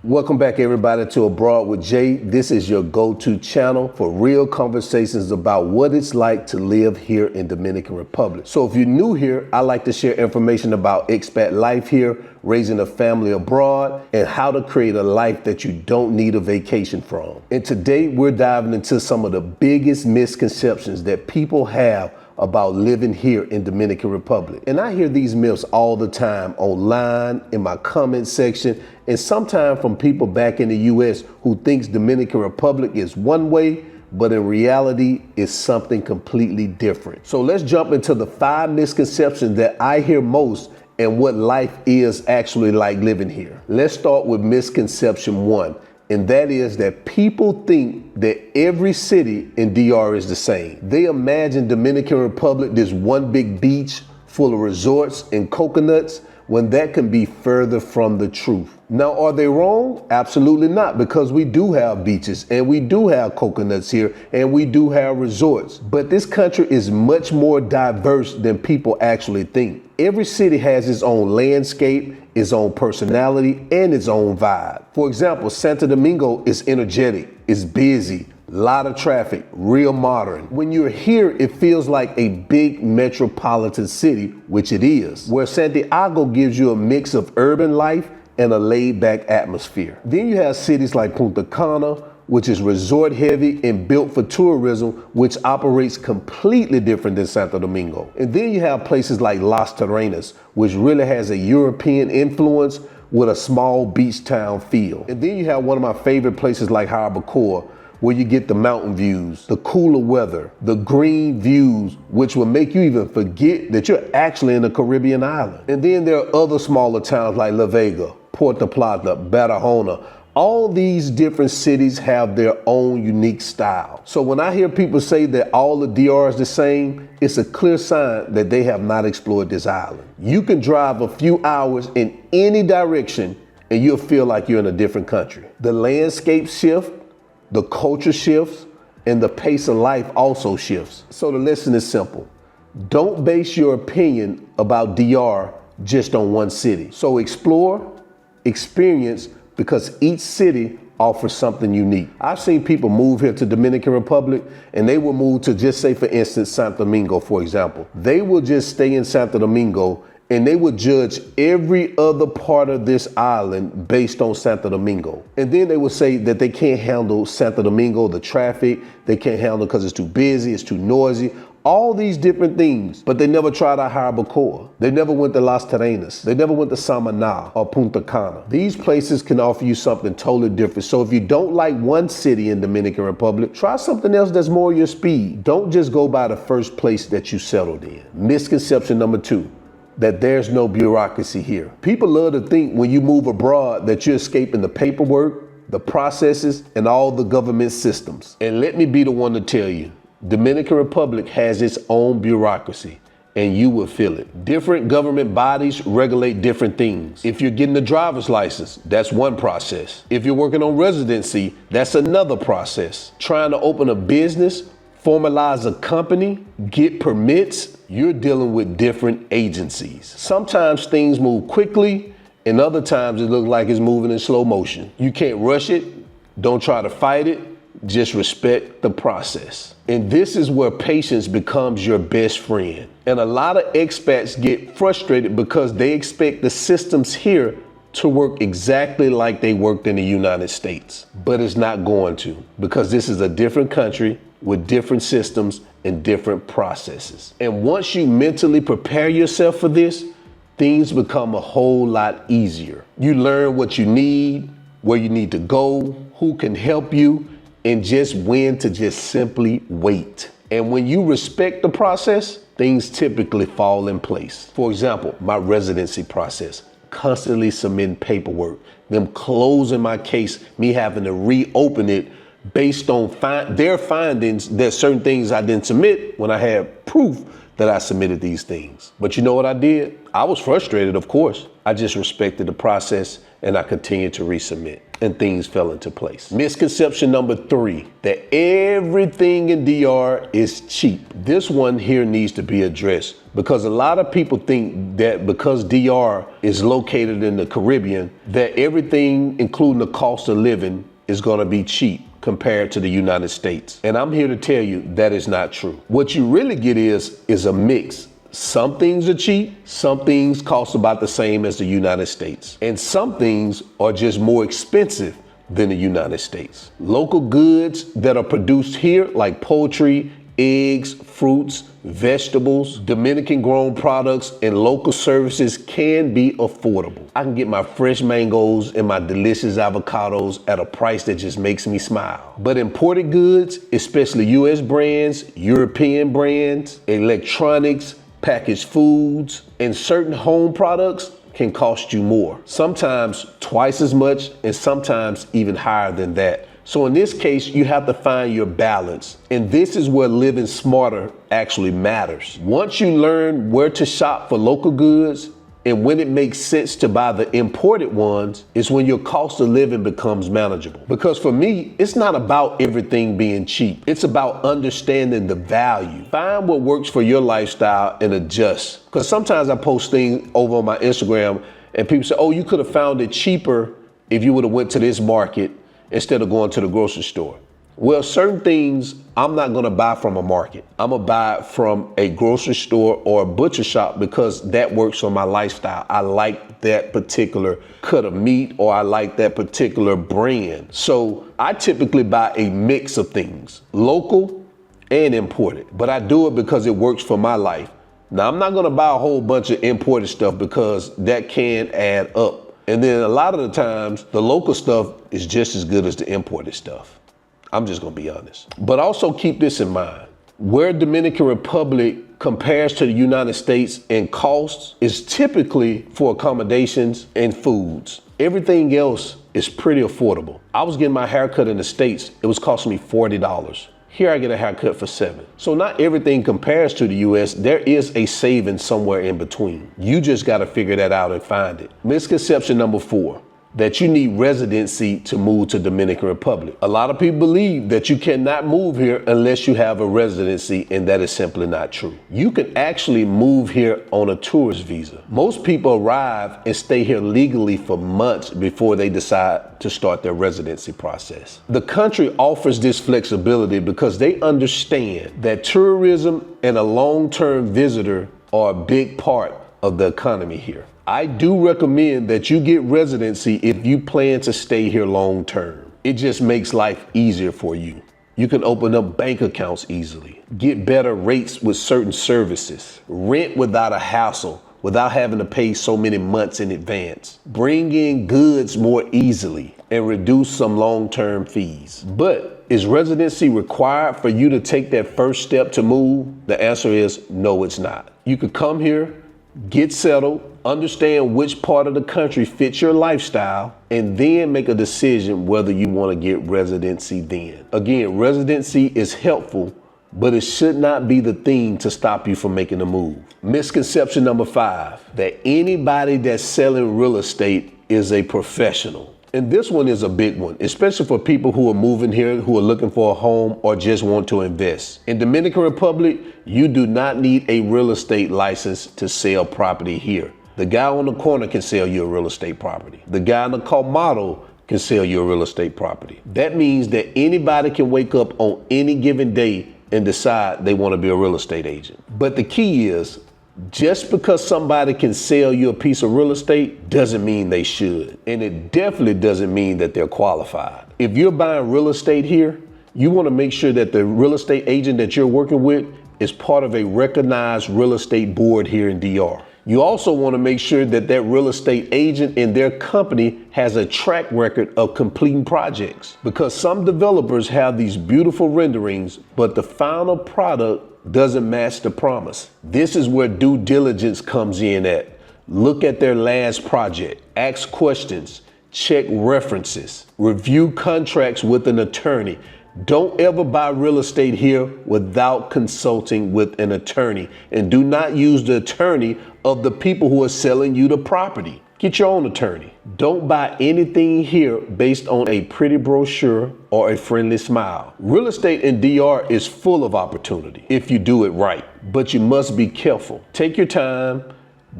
Welcome back everybody to Abroad with Jay. This is your go-to channel for real conversations about what it's like to live here in Dominican Republic. So if you're new here, I like to share information about expat life here, raising a family abroad, and how to create a life that you don't need a vacation from. And today we're diving into some of the biggest misconceptions that people have about living here in Dominican Republic. And I hear these myths all the time online, in my comment section, and sometimes from people back in the US who thinks Dominican Republic is one way, but in reality is something completely different. So let's jump into the 5 misconceptions that I hear most and what life is actually like living here. Let's start with misconception 1. And that is that people think that every city in DR is the same. They imagine Dominican Republic this one big beach full of resorts and coconuts, when that can be further from the truth. Now, are they wrong? Absolutely not, because we do have beaches and we do have coconuts here and we do have resorts. But this country is much more diverse than people actually think. Every city has its own landscape, its own personality, and its own vibe. For example, Santo Domingo is energetic, it's busy, lot of traffic, real modern. When you're here, it feels like a big metropolitan city, which it is, where Santiago gives you a mix of urban life and a laid-back atmosphere. Then you have cities like Punta Cana, which is resort heavy and built for tourism, which operates completely different than Santo Domingo. And then you have places like Las Terrenas, which really has a European influence with a small beach town feel. And then you have one of my favorite places like Harbor, where you get the mountain views, the cooler weather, the green views, which will make you even forget that you're actually in a Caribbean island. And then there are other smaller towns like La Vega, Puerto Plata, Barahona. All these different cities have their own unique style. So when I hear people say that all the DR is the same, it's a clear sign that they have not explored this island. You can drive a few hours in any direction and you'll feel like you're in a different country. The landscape shift, the culture shifts, and the pace of life also shifts. So the lesson is simple. Don't base your opinion about DR just on one city. So explore, experience, because each city offers something unique. I've seen people move here to Dominican Republic and they will move to, just say for instance, Santo Domingo, for example. They will just stay in Santo Domingo and they would judge every other part of this island based on Santo Domingo. And then they would say that they can't handle Santo Domingo, the traffic, they can't handle it because it's too busy, it's too noisy, all these different things. But they never tried out Harbor. They never went to Las Terrenas. They never went to Samaná or Punta Cana. These places can offer you something totally different. So if you don't like one city in Dominican Republic, try something else that's more your speed. Don't just go by the first place that you settled in. Misconception number 2. That there's no bureaucracy here. People love to think when you move abroad that you're escaping the paperwork, the processes, and all the government systems. And let me be the one to tell you, Dominican Republic has its own bureaucracy, and you will feel it. Different government bodies regulate different things. If you're getting a driver's license, that's one process. If you're working on residency, that's another process. Trying to open a business, formalize a company, get permits, you're dealing with different agencies. Sometimes things move quickly, and other times it looks like it's moving in slow motion. You can't rush it, don't try to fight it, just respect the process. And this is where patience becomes your best friend. And a lot of expats get frustrated because they expect the systems here to work exactly like they worked in the United States. But it's not going to, because this is a different country with different systems and different processes. And once you mentally prepare yourself for this, things become a whole lot easier. You learn what you need, where you need to go, who can help you, and just when to just simply wait. And when you respect the process, things typically fall in place. For example, my residency process, constantly submitting paperwork, them closing my case, me having to reopen it based on their findings that certain things I didn't submit when I had proof that I submitted these things. But you know what I did? I was frustrated, of course. I just respected the process and I continued to resubmit, and things fell into place. Misconception number 3, that everything in DR is cheap. This one here needs to be addressed because a lot of people think that because DR is located in the Caribbean, that everything, including the cost of living, is gonna be cheap compared to the United States. And I'm here to tell you that is not true. What you really get is a mix. Some things are cheap, some things cost about the same as the United States, and some things are just more expensive than the United States. Local goods that are produced here, like poultry, eggs, fruits, vegetables, Dominican grown products, and local services can be affordable. I can get my fresh mangoes and my delicious avocados at a price that just makes me smile. But imported goods, especially US brands, European brands, electronics, packaged foods, and certain home products can cost you more. Sometimes twice as much, and sometimes even higher than that. So in this case, you have to find your balance. And this is where living smarter actually matters. Once you learn where to shop for local goods and when it makes sense to buy the imported ones, is when your cost of living becomes manageable. Because for me, it's not about everything being cheap. It's about understanding the value. Find what works for your lifestyle and adjust. Because sometimes I post things over on my Instagram and people say, oh, you could have found it cheaper if you would have went to this market instead of going to the grocery store. Well, certain things I'm not gonna buy from a market. I'm gonna buy it from a grocery store or a butcher shop because that works for my lifestyle. I like that particular cut of meat, or I like that particular brand. So I typically buy a mix of things, local and imported, but I do it because it works for my life. Now, I'm not gonna buy a whole bunch of imported stuff because that can add up. And then a lot of the times, the local stuff is just as good as the imported stuff. I'm just gonna be honest. But also keep this in mind. Where Dominican Republic compares to the United States in costs is typically for accommodations and foods. Everything else is pretty affordable. I was getting my haircut in the States, it was costing me $40. Here I get a haircut for $7. So not everything compares to the US. There is a saving somewhere in between. You just gotta figure that out and find it. Misconception number 4, that you need residency to move to Dominican Republic. A lot of people believe that you cannot move here unless you have a residency, and that is simply not true. You can actually move here on a tourist visa. Most people arrive and stay here legally for months before they decide to start their residency process. The country offers this flexibility because they understand that tourism and a long-term visitor are a big part of the economy here. I do recommend that you get residency if you plan to stay here long term. It just makes life easier for you. You can open up bank accounts easily, get better rates with certain services, rent without a hassle, without having to pay so many months in advance, bring in goods more easily, and reduce some long-term fees. But is residency required for you to take that first step to move? The answer is no, it's not. You could come here, get settled, understand which part of the country fits your lifestyle, and then make a decision whether you want to get residency then. Again, residency is helpful, but it should not be the thing to stop you from making a move. Misconception number 5, that anybody that's selling real estate is a professional. And this one is a big one, especially for people who are moving here, who are looking for a home or just want to invest. In Dominican Republic, you do not need a real estate license to sell property here. The guy on the corner can sell you a real estate property. The guy in the car model can sell you a real estate property. That means that anybody can wake up on any given day and decide they want to be a real estate agent. But the key is, just because somebody can sell you a piece of real estate doesn't mean they should. And it definitely doesn't mean that they're qualified. If you're buying real estate here, you want to make sure that the real estate agent that you're working with is part of a recognized real estate board here in DR. You also want to make sure that that real estate agent and their company has a track record of completing projects, because some developers have these beautiful renderings, but the final product doesn't match the promise. This is where due diligence comes in at. Look at their last project, ask questions, check references, review contracts with an attorney. Don't ever buy real estate here without consulting with an attorney, and do not use the attorney of the people who are selling you the property. Get your own attorney. Don't buy anything here based on a pretty brochure or a friendly smile. Real estate in DR is full of opportunity if you do it right, but you must be careful. Take your time,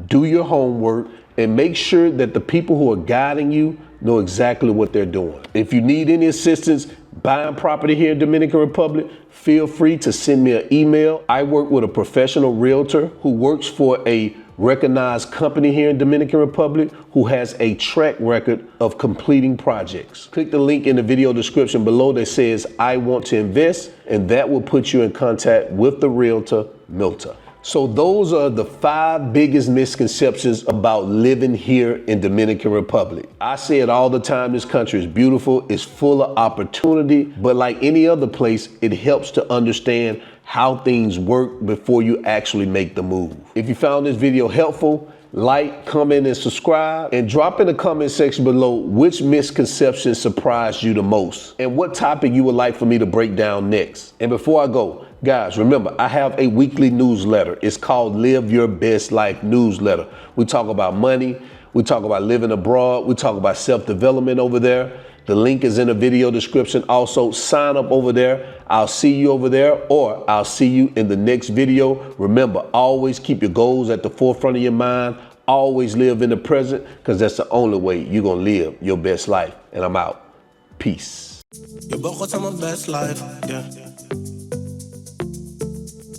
do your homework, and make sure that the people who are guiding you know exactly what they're doing. If you need any assistance buying property here in Dominican Republic, feel free to send me an email. I work with a professional realtor who works for a recognized company here in Dominican Republic who has a track record of completing projects. Click the link in the video description below that says I want to invest, and that will put you in contact with the realtor, Milta. So those are the 5 biggest misconceptions about living here in Dominican Republic. I say it all the time, this country is beautiful, it's full of opportunity, but like any other place, it helps to understand how things work before you actually make the move. If you found this video helpful, like, comment, and subscribe, and drop in the comment section below which misconception surprised you the most and what topic you would like for me to break down next. And before I go, guys, remember, I have a weekly newsletter. It's called Live Your Best Life Newsletter. We talk about money, we talk about living abroad, we talk about self-development over there. The link is in the video description. Also, sign up over there. I'll see you over there, or I'll see you in the next video. Remember, always keep your goals at the forefront of your mind. Always live in the present, because that's the only way you're going to live your best life. And I'm out. Peace. You both got my best life, yeah.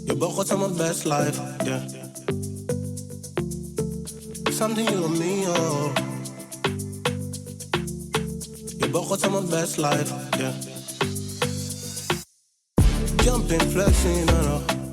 You both got my best life, yeah. Something you and me, oh. You both got my best life, yeah. Jumping, flexing, I know.